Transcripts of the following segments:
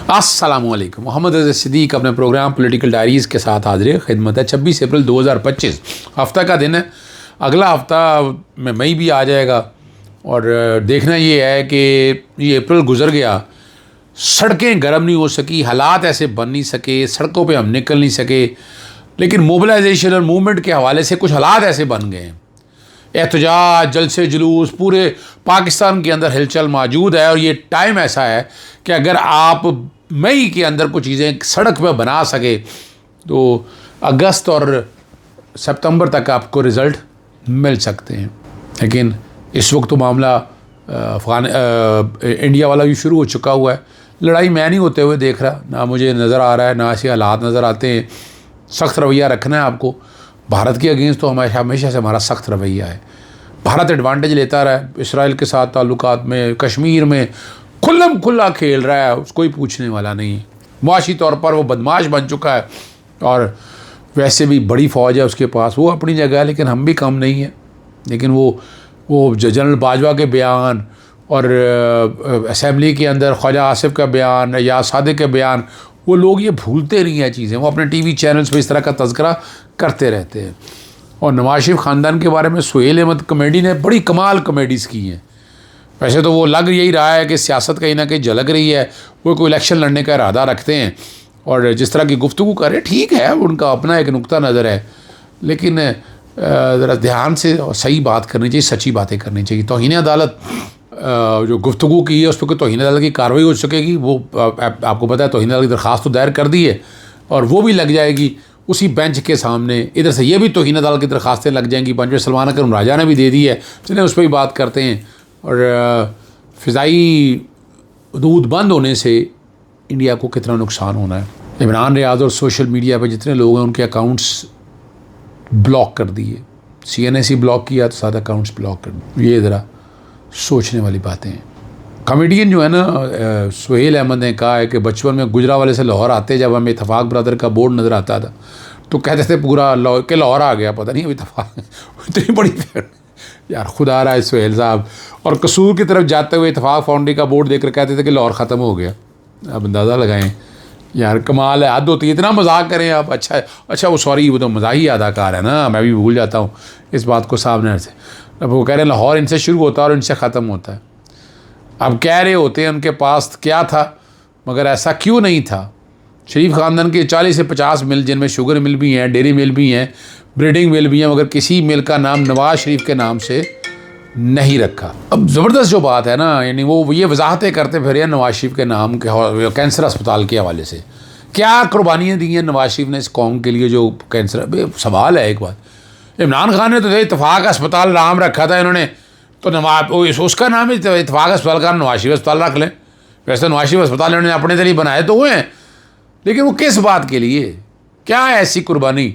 अस्सलामुअलैकुम। मोहम्मद रज़ा सिद्दीक अपने programme political diaries के साथ हाजिर खिदमत है। 26 अप्रैल 2025 हफ़्ता का दिन है। अगला हफ़्ता में मई भी आ जाएगा और देखना ये है कि ये अप्रैल गुज़र गया, सड़कें गर्म नहीं हो सकी, हालात ऐसे बन नहीं सके, सड़कों पे हम निकल नहीं सके, लेकिन मोबिलाइजेशन और मूवमेंट के हवाले से कुछ हालात ऐसे बन गए हैं। एहतजाज, जलसे जुलूस, पूरे पाकिस्तान के अंदर हिलचल मौजूद है और ये टाइम ऐसा है कि अगर आप मई के अंदर कुछ चीज़ें सड़क पर बना सके तो अगस्त और सितंबर तक आपको रिज़ल्ट मिल सकते हैं। लेकिन इस वक्त तो मामला इंडिया वाला भी शुरू हो चुका हुआ है। लड़ाई मैं नहीं होते हुए देख रहा, ना मुझे नज़र आ रहा है, ना ऐसे हालात नज़र आते हैं। सख्त रवैया रखना है आपको। भारत के अगेंस्ट तो हमेशा से हमारा सख्त रवैया है। भारत एडवांटेज लेता रहा है इसराइल के साथ ताल्लुकात में, कश्मीर में खुल्लम खुल्ला खेल रहा है, उसको ही पूछने वाला नहीं। मुआशी तौर पर वो बदमाश बन चुका है और वैसे भी बड़ी फ़ौज है उसके पास, वो अपनी जगह है, लेकिन हम भी कम नहीं है। लेकिन वो जनरल बाजवा के बयान और असम्बली के अंदर ख्वाजा आसिफ का बयान या सादिक के बयान, वो लोग ये भूलते नहीं हैं चीज़ें। वो अपने टीवी चैनल्स पे इस तरह का तज़किरा करते रहते हैं। और नवाज शरीफ ख़ानदान के बारे में सुहेल अहमद कॉमेडी ने बड़ी कमाल कॉमेडीज़ की हैं। वैसे तो वो लग यही रहा है कि सियासत कहीं ना कहीं झलक रही है, वो कोई इलेक्शन लड़ने का इरादा रखते हैं और जिस तरह की गुफ्तगू करें ठीक है, उनका अपना एक नुक्ता नज़र है, लेकिन ज़रा ध्यान से और सही बात करनी चाहिए, सच्ची बातें करनी चाहिए। तौहीन अदालत जो गुफ्तगू की है उस पर कोई तौहीन अदालत की कार्रवाई हो सकेगी, वो आपको पता है तौहीन अदालत की दरख्वास्त तो दायर कर दी है और वो भी लग जाएगी उसी बेंच के सामने। इधर से ये भी तौहीन अदालत की दरख्वास्तें लग जाएंगी। बेंच में सलमान अकरम राजा ने भी दे दी है, चलें उस पर भी बात करते हैं। और फ़िज़ाई हदूद बंद होने से इंडिया को कितना नुकसान होना है। इमरान रियाज़ और सोशल मीडिया पर जितने लोग हैं उनके अकाउंट्स ब्लॉक कर दिए, CNSE ब्लॉक किया तो साथ अकाउंट्स ब्लॉक कर दिए। ये ज़रा सोचने वाली बातें हैं। कॉमेडियन जो है ना सुहेल अहमद ने कहा है कि बचपन में गुजरावाले से लाहौर आते जब हमें इत्तेफाक ब्रदर का बोर्ड नज़र आता था तो कहते थे पूरा लाहौर आ गया, पता नहीं अब इत्तेफाक इतनी बड़ी यार खुदा रहा है सुहेल साहब। और कसूर की तरफ जाते हुए इत्तेफाक फाउंड्री का बोर्ड देखकर कहते थे कि लाहौर ख़त्म हो गया। अब अंदाज़ा लगाएं यार, कमाल है, हद होती है। इतना मजाक करें आप। अच्छा वो सॉरी, वो तो मज़ाही अदाकार है ना, मैं भी भूल जाता हूँ इस बात को सामने से। अब वो कह रहे हैं लाहौर इनसे शुरू होता है और इनसे ख़त्म होता है। अब कह रहे होते हैं उनके पास क्या था, मगर ऐसा क्यों नहीं था। शरीफ ख़ानदान के 40 से 50 मिल, जिनमें शुगर मिल भी हैं, डेयरी मिल भी हैं, ब्रीडिंग मिल भी हैं, मगर किसी मिल का नाम नवाज शरीफ के नाम से नहीं रखा। अब ज़बरदस्त जो बात है ना, यानी वो ये वजाहतें करते फिर नवाज शरीफ के नाम के कैंसर अस्पताल के हवाले से क्या कुर्बानियाँ दी हैं नवाज शरीफ ने इस कौम के लिए। जो कैंसर सवाल है एक बात, इमरान खान ने तो इत्तेफाक अस्पताल नाम रखा था इन्होंने, तो नवाज उसका नाम इत्तेफाक अस्पताल का नवाज शरीफ अस्पताल रख लें। वैसे नवाज शरीफ अस्पताल इन्होंने अपने तरीके बनाए तो हुए हैं, लेकिन वो किस बात के लिए, क्या है ऐसी कुर्बानी।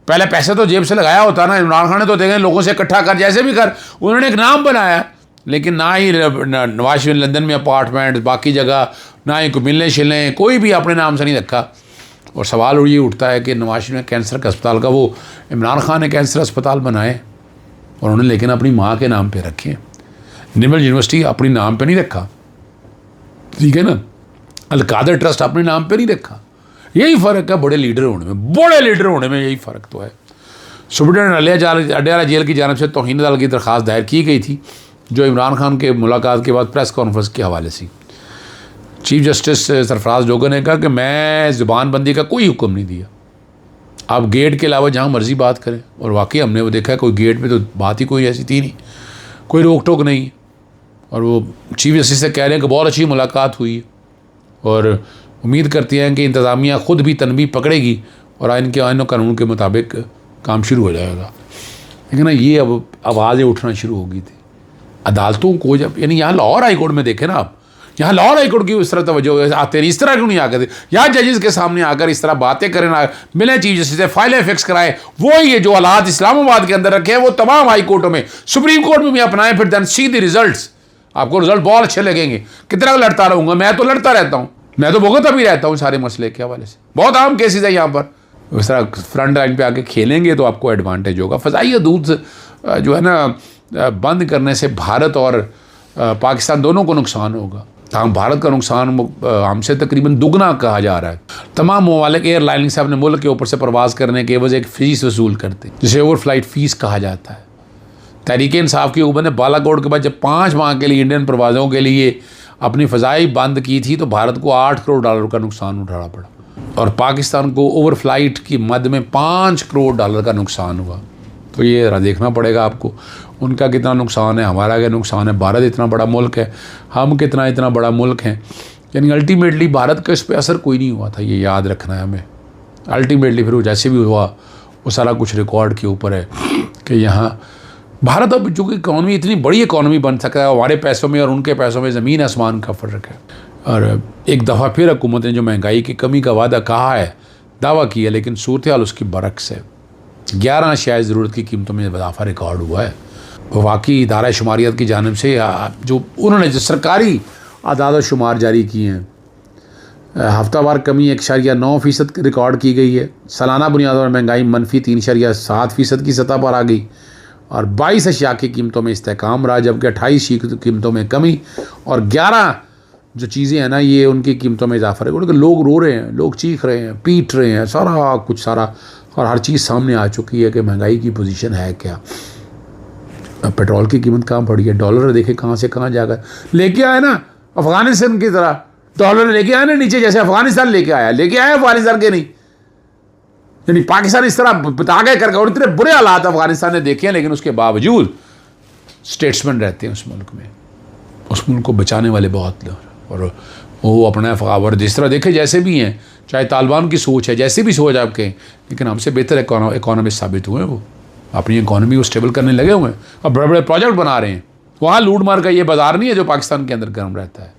पहले पैसे तो जेब से लगाया होता ना। इमरान खान ने तो देखें लोगों से इकट्ठा कर, जैसे भी कर, उन्होंने एक नाम बनाया, लेकिन ना ही नवाज शरीफ लंदन में अपार्टमेंट, बाकी जगह ना ही कोई मिलने शिलने, कोई भी अपने नाम से नहीं रखा। और सवाल ये उठता है कि नवाज शरीफ ने कैंसर के अस्पताल का, वो इमरान खान ने कैंसर अस्पताल बनाए और उन्होंने लेकिन अपनी माँ के नाम पे रखे। निमल यूनिवर्सिटी अपने नाम पे नहीं रखा, ठीक है ना। अलकादर ट्रस्ट अपने नाम पे नहीं रखा। यही फ़र्क है बड़े लीडर होने में, यही फ़र्क तो है। सुप्रीटेंडेंट अडयाला जेल की जानिब से तौहीन अदालत की दरख्वास्त दायर की गई थी, जो इमरान खान के मुलाकात के बाद प्रेस कॉन्फ्रेंस के हवाले से चीफ जस्टिस सरफराज जोगर ने कहा कि मैं ज़ुबानबंदी का कोई हुक्म नहीं दिया, आप गेट के अलावा जहाँ मर्ज़ी बात करें। और वाकई हमने वो देखा है, कोई गेट पे तो बात ही कोई ऐसी थी नहीं, कोई रोक टोक नहीं। और वो चीफ जस्टिस से कह रहे हैं कि बहुत अच्छी मुलाकात हुई और उम्मीद करती हैं कि इंतज़ामिया ख़ुद भी तनबीह पकड़ेगी और आइन और कानून के मुताबिक काम शुरू हो जाएगा। लेकिन ना ये अब आवाज़ें उठना शुरू हो गई थी अदालतों को, जब यानी यहाँ लाहौर हाई कोर्ट में देखें ना आप, यहाँ लाहौर हाई कोर्ट की इस तरह तवज्जो आते नहीं, इस तरह क्यों नहीं आकर यहाँ जजेस के सामने आकर इस तरह बातें करें ना, मिले चीफ जस्टिस से फाइलें फिक्स कराएं। वो ये जो हालात इस्लामाबाद के अंदर रखे हैं वो तमाम हाई कोर्टों में, सुप्रीम कोर्ट में भी अपनाएं, फिर देन सी द रिजल्ट्स। आपको रिजल्ट बहुत अच्छे लगेंगे। कितना लड़ता रहूँगा, मैं तो लड़ता रहता हूँ, मैं तो भुगतता भी रहता हूँ सारे मसले के हवाले से। बहुत आम केसेस है यहाँ पर। इस तरह फ्रंट लाइन पे आके खेलेंगे तो आपको एडवांटेज होगा। फ़ज़ाई हदूद जो है ना बंद करने से भारत और पाकिस्तान दोनों को नुकसान होगा। तमाम भारत का नुकसान हमसे तकरीबन दुगना कहा जा रहा है। तमाम ममालिक एयरलाइन से अपने मुल्क के ऊपर से परवाज़ करने के एवज़ एक फ़ीस वसूल करते हैं, जिसे ओवर फ्लाइट फ़ीस कहा जाता है। तहरीक इंसाफ की हुकूमत ने बालाकोट के बाद जब 5 माह के लिए इंडियन प्रवासों के लिए अपनी फ़ज़ाई बंद की थी तो भारत को $8 करोड़ का नुकसान उठाना पड़ा, और पाकिस्तान को ओवर फ्लाइट की मद में $5 करोड़ का नुकसान हुआ। तो ये देखना पड़ेगा आपको, उनका कितना नुकसान है, हमारा क्या नुकसान है। भारत इतना बड़ा मुल्क है, हम इतना बड़ा मुल्क हैं, यानी अल्टीमेटली भारत का इस पर असर कोई नहीं हुआ था, ये याद रखना है हमें। अल्टीमेटली फिर वो जैसे भी हुआ वो सारा कुछ रिकॉर्ड के ऊपर है कि यहाँ भारत अब जो कि इकॉनमी इतनी बड़ी इकॉनमी बन सका है, हमारे पैसों में और उनके पैसों में ज़मीन आसमान का फ़र्क है। और एक दफ़ा फिर हुकूमत ने जो महंगाई की कमी का वादा कहा है, दावा किया, लेकिन सूरत हाल उसकी बरक्स है। 11 अशियाए ज़रूरत की कीमतों में इजाफा रिकॉर्ड हुआ है। वफाकी इदारा शुमारियत की जानिब से जो उन्होंने जो सरकारी आदाद और शुमार जारी किए हैं, हफ्तावार कमी 1.9% रिकॉर्ड की गई है। सालाना बुनियाद पर महंगाई -3.7% की सतह पर आ गई और 22 अशिया की कीमतों में इस्तेहकाम रहा, जबकि 28 की कीमतों में कमी और 11 जो चीज़ें हैं ना, ये उनकी कीमतों में इजाफा है। क्योंकि लोग रो रहे हैं, लोग चीख रहे हैं, पीट रहे हैं, सारा कुछ सारा, और हर चीज़ सामने आ चुकी है कि महंगाई की पोजीशन है क्या। पेट्रोल की कीमत कहाँ पड़ी है, डॉलर देखे कहाँ से कहाँ जाकर लेके आए ना, अफ़गानिस्तान की तरह डॉलर लेके आए ना नीचे, जैसे अफ़गानिस्तान लेके आया अफ़गानिस्तान के नहीं, यानी पाकिस्तान इस तरह बता गए करके, और इतने बुरे हालात अफ़गानिस्तान ने देखे हैं, लेकिन उसके बावजूद स्टेट्समैन रहते हैं उस मुल्क में, उस मुल्क को बचाने वाले बहुत लोग, और वो अपना फ़ावर जिस तरह देखे जैसे भी हैं, चाहे तालिबान की सोच है, जैसे भी सोच आपके, लेकिन हमसे बेहतर इकोनॉमिस्ट साबित हुए हैं। वो अपनी इकोनॉमी को स्टेबल करने लगे हुए हैं और बड़े बड़े प्रोजेक्ट बना रहे हैं। वहाँ लूट मार का ये बाज़ार नहीं है जो पाकिस्तान के अंदर गर्म रहता है।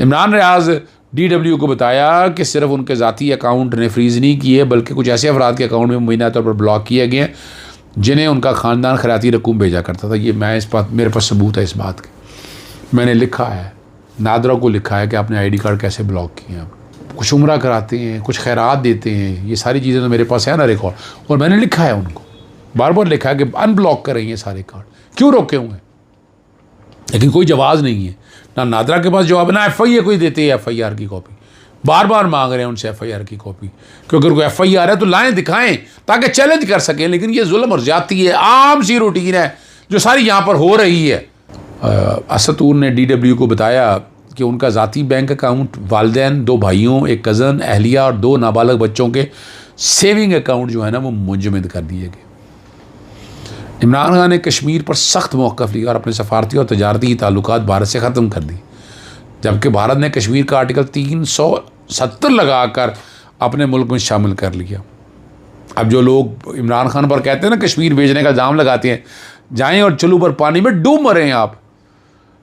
इमरान रियाज DW को बताया कि सिर्फ उनके ज़ाती अकाउंट ने फ्रीज़ नहीं किए, बल्कि कुछ ऐसे अफराद के अकाउंट में मुबैना तौर पर ब्लॉक किए गए हैं जिन्हें उनका ख़ानदान खैराती रकूम भेजा करता था। ये मैं इस बात, मेरे पास सबूत है इस बात के, मैंने लिखा है, नादरा को लिखा है कि आपने ID कार्ड कैसे ब्लॉक किए हैं, कुछ उम्रा कराते हैं, कुछ खैरात देते हैं, ये सारी चीज़ें तो मेरे पास है ना रिकॉर्ड, और मैंने लिखा है उनको, बार बार लिखा है कि अनब्लॉक करें ये सारे कार्ड, क्यों रोके हुए हैं। लेकिन कोई जवाब नहीं है, ना नादरा के पास जवाब है, ना FIA कोई देते हैं FIR की कॉपी, बार बार मांग रहे हैं उनसे FIR की कॉपी, क्योंकि अगर कोई FIR है तो लाएँ दिखाएं ताकि चैलेंज कर सकें। लेकिन ये जुल्म और ज़्यादती है, आम सी रूटीन है जो सारी यहाँ पर हो रही है। असतूर ने DW को बताया कि उनका ज़ाती बैंक अकाउंट, वालिदैन, 2 भाइयों, एक कज़न, अहलिया और 2 नाबालग बच्चों के सेविंग अकाउंट जो है ना वो मुंजमद कर दिए गए। इमरान खान ने कश्मीर पर सख्त मौक़िफ़ लिया और अपने सफारती और तजारती ताल्लुकात भारत से ख़त्म कर दी, जबकि भारत ने कश्मीर का आर्टिकल 370 लगाकर अपने मुल्क में शामिल कर लिया। अब जो लोग इमरान खान पर कहते हैं ना कश्मीर भेजने का इल्ज़ाम लगाते हैं, जाएँ और चलू पर पानी में डूब मरें आप।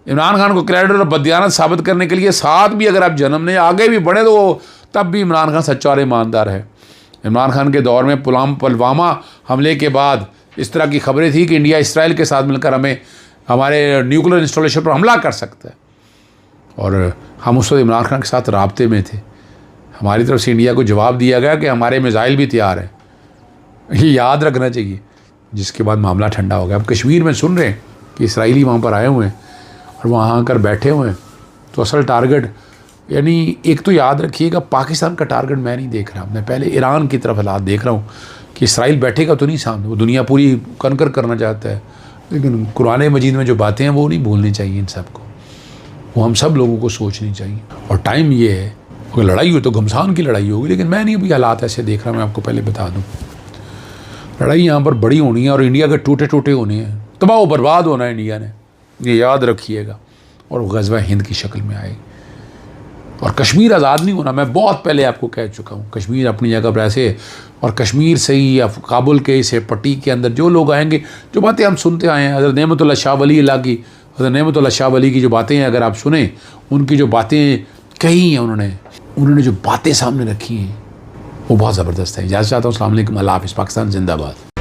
इमरान खान को क्रेडिट और बददियानत साबित करने के लिए साथ भी अगर आप जन्म ने आगे भी बढ़े तो तब भी इमरान खान सच्चा और ईमानदार है। इमरान खान के दौर में पुलवामा हमले के बाद इस तरह की खबरें थी कि इंडिया इसराइल के साथ मिलकर हमारे न्यूक्लियर इंस्टॉलेशन पर हमला कर सकता है, और हम उस वक्त इमरान खान के साथ राब्ते में थे। हमारी तरफ से इंडिया को जवाब दिया गया कि हमारे मिसाइल भी तैयार हैं, ये याद रखना चाहिए। जिसके बाद मामला ठंडा हो गया। अब कश्मीर में सुन रहे हैं कि इसराइली वहाँ पर आए हुए हैं और वहाँ आकर बैठे हुए हैं, तो असल टारगेट, यानी एक तो याद रखिएगा पाकिस्तान का टारगेट मैं नहीं देख रहा, मैं पहले ईरान की तरफ हालात देख रहा हूँ कि इसराइल बैठेगा तो नहीं सामने, वो दुनिया पूरी कनकर करना चाहता है। लेकिन कुरान मजीद में जो बातें हैं वो नहीं भूलनी चाहिए इन सबको, वो हम सब लोगों को सोचनी चाहिए। और टाइम ये है, अगर लड़ाई हो तो घमसान की लड़ाई होगी, लेकिन मैं नहीं अभी हालात ऐसे देख रहा, मैं आपको पहले बता दूँ। लड़ाई यहाँ पर बड़ी होनी है और इंडिया के टूटे टूटे होने हैं, तबाह व बर्बाद होना है इंडिया ने, ये याद रखिएगा। और वो ग़ज़वा हिंद की शक्ल में आएगी। और कश्मीर आज़ाद नहीं होना, मैं बहुत पहले आपको कह चुका हूँ। कश्मीर अपनी जगह पर ऐसे, और कश्मीर से ही या काबुल के इसे पट्टी के अंदर जो लोग आएंगे, जो बातें हम सुनते आए हैं, हज़रत नेमतुल्लाह शाह वली अल्लाह की, हज़रत नेमतुल्लाह शाह वली की जो बातें हैं, अगर आप सुने, उनकी जो बातें कही हैं उन्होंने जो बातें सामने रखी हैं वो बहुत ज़बरदस्त है। इजाज़त चाहता हूँ। अस्सलाम वालेकुम, अल्लाह हाफ़िज़। पाकिस्तान जिंदाबाद।